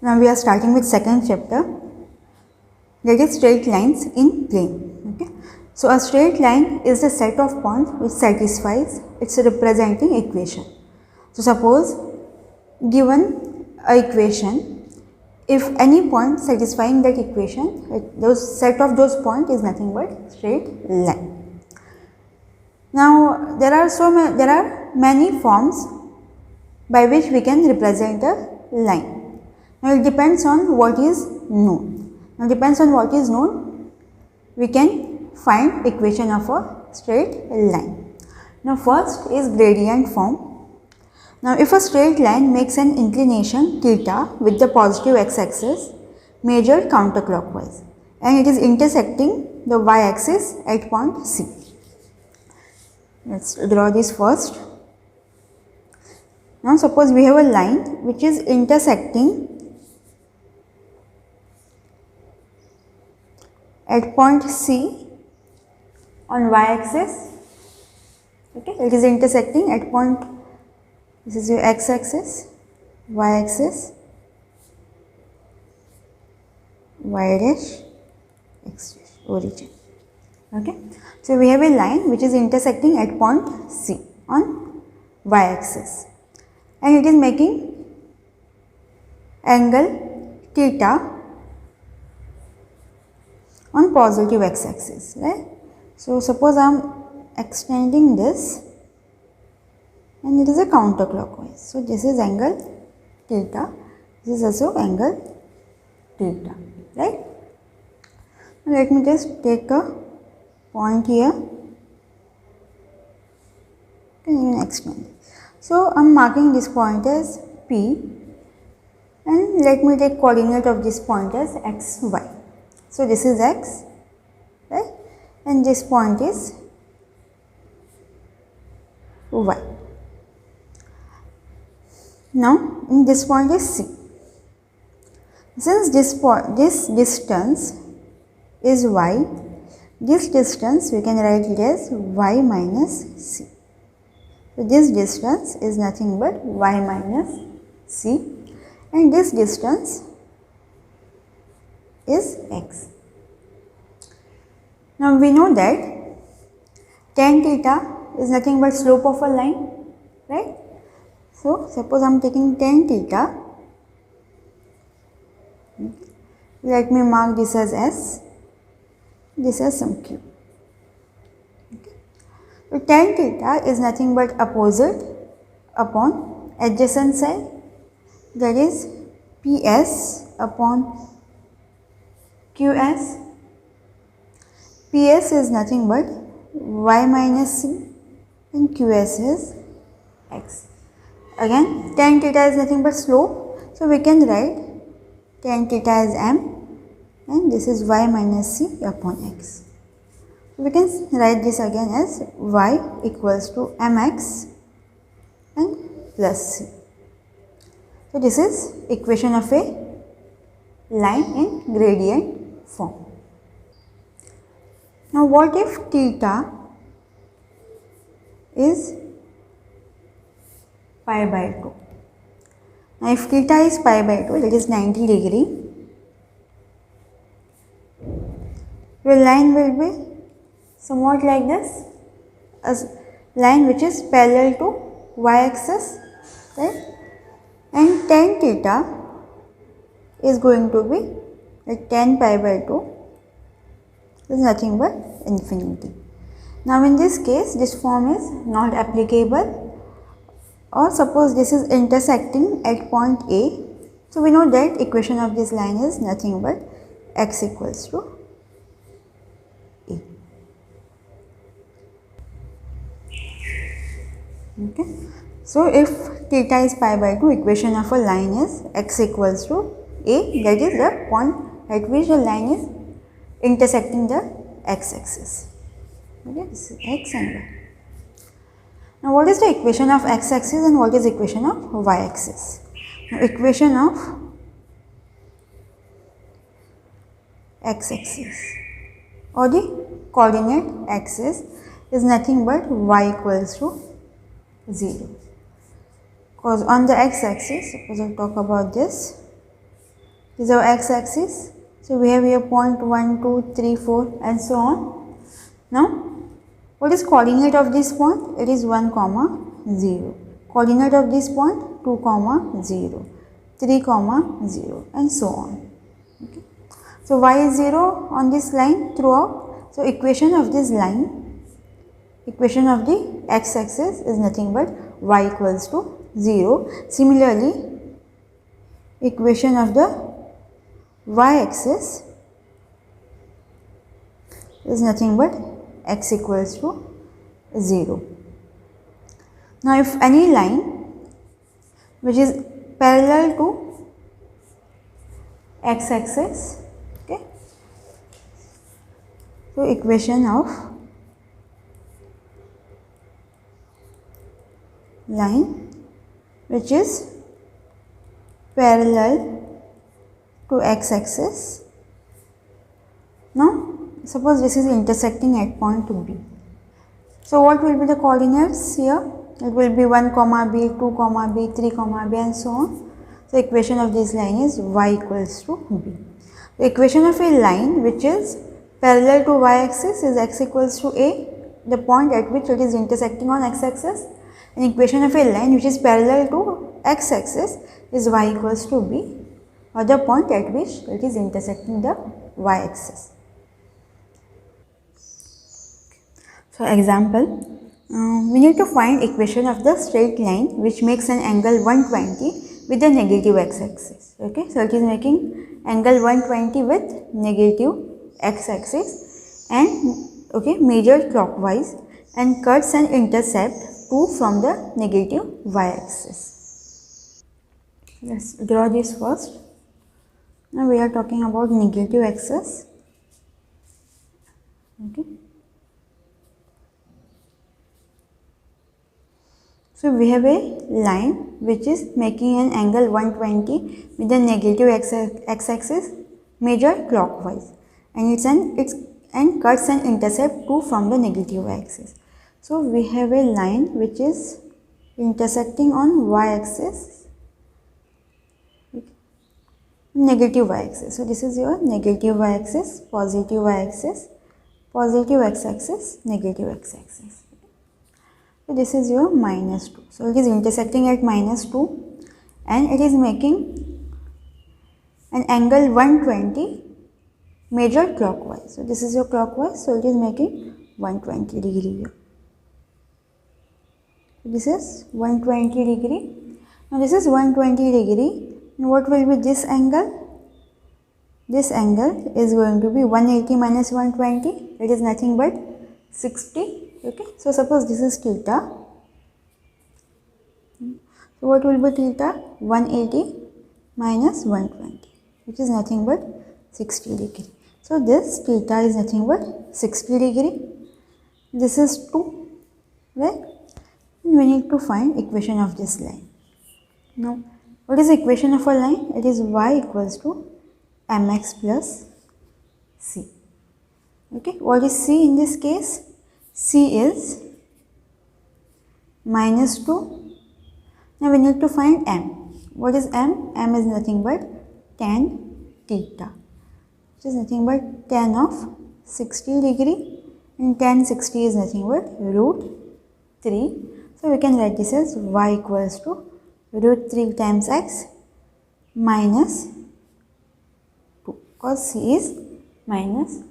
Now we are starting with second chapter, that is straight lines in plane. Okay. So a straight line is a set of points which satisfies its representing equation. So suppose given a equation, if any point satisfying that equation, those set of those points is nothing but straight line. Now there are many forms by which we can represent a line. Now it depends on what is known. Now depends on what is known, we can find equation of a straight line. Now first is gradient form. Now if a straight line makes an inclination theta with the positive x-axis measured counterclockwise and it is intersecting the y-axis at point C. Let's draw this first. Now suppose we have a line which is intersecting at point C on y-axis. Okay, it is intersecting at point, this is your x-axis, y-axis, y dash, x dash, origin. Okay, so we have a line which is intersecting at point C on y-axis and it is making angle theta on positive x-axis, right? So suppose I am extending this and it is a counterclockwise. So this is angle theta, this is also angle theta, right? Now let me just take a point here, can even extend. So I am marking this point as P and let me take coordinate of this point as x, y. So this is x, right, and this point is y. Now in this point is C. Since this distance is y, this distance we can write it as y minus C. So this distance is nothing but y minus C and this distance is x. Now we know that tan theta is nothing but slope of a line, right? So suppose I am taking tan theta, let me mark this as S, this as some Q. Okay. So tan theta is nothing but opposite upon adjacent side, that is PS upon QS. PS is nothing but y minus C and QS is x. Again tan theta is nothing but slope, so we can write tan theta as m and this is y minus C upon x. We can write this again as y equals to mx and plus C. So this is equation of a line in gradient form. Now what if theta is pi by 2? Now if theta is pi by 2, that is 90 degree, your line will be somewhat like this, a line which is parallel to y-axis, right? And tan theta is going to be like tan pi by 2 is nothing but infinity. Now in this case this form is not applicable, or suppose this is intersecting at point A, so we know that equation of this line is nothing but x equals to A. Okay. So if theta is pi by 2, equation of a line is x equals to A, that is the point at which the line is intersecting the x-axis. Okay, this is x and y. Now what is the equation of x-axis and what is equation of y-axis? Now equation of x-axis or the coordinate axis is nothing but y equals to 0. Because on the x-axis, suppose I talk about this, This is our x-axis. So we have here point 1, 2, 3, 4 and so on. Now what is coordinate of this point? It is 1, 0. Coordinate of this point 2, 0, 3, 0 and so on. Okay. So y is 0 on this line throughout. So equation of this line, equation of the x-axis is nothing but y equals to 0. Similarly, equation of the y-axis is nothing but x equals to 0. Now if any line which is parallel to x-axis, okay, so equation of line which is parallel to x-axis. Now suppose this is intersecting at point B. So what will be the coordinates here? It will be 1, b, 2, b, 3, b and so on. So equation of this line is y equals to b. The equation of a line which is parallel to y-axis is x equals to a, the point at which it is intersecting on x-axis. An equation of a line which is parallel to x-axis is y equals to b, or the point at which it is intersecting the y-axis. So example, we need to find equation of the straight line which makes an angle 120 with the negative x-axis. Okay, so it is making angle 120 with negative x-axis and okay, measured clockwise and cuts and intercept 2 from the negative y-axis. Let's draw this first. Now we are talking about negative axis. Okay. So we have a line which is making an angle 120 with the negative x-axis measured clockwise, and and cuts and intercept 2 from the negative axis. So we have a line which is intersecting on y-axis, negative y-axis. So this is your negative y-axis, positive y-axis, positive x-axis, negative x-axis. So this is your minus 2. So it is intersecting at minus 2 and it is making an angle 120 measured clockwise. So this is your clockwise. So it is making 120 degree here. This is 120 degree. Now this is 120 degree. And what will be this angle? This angle is going to be 180 minus 120. It is nothing but 60. Okay, so suppose this is theta. So what will be theta? 180 minus 120, which is nothing but 60 degree. So this theta is nothing but 60 degree. This is 2, right? And we need to find equation of this line. Now, what is the equation of a line? It is y equals to mx plus c. Okay, what is c in this case? C is minus 2. Now we need to find m. What is m? M is nothing but tan theta, which is nothing but tan of 60 degree, and tan 60 is nothing but root 3. So we can write this as y equals to root 3 times x minus 2, because c is minus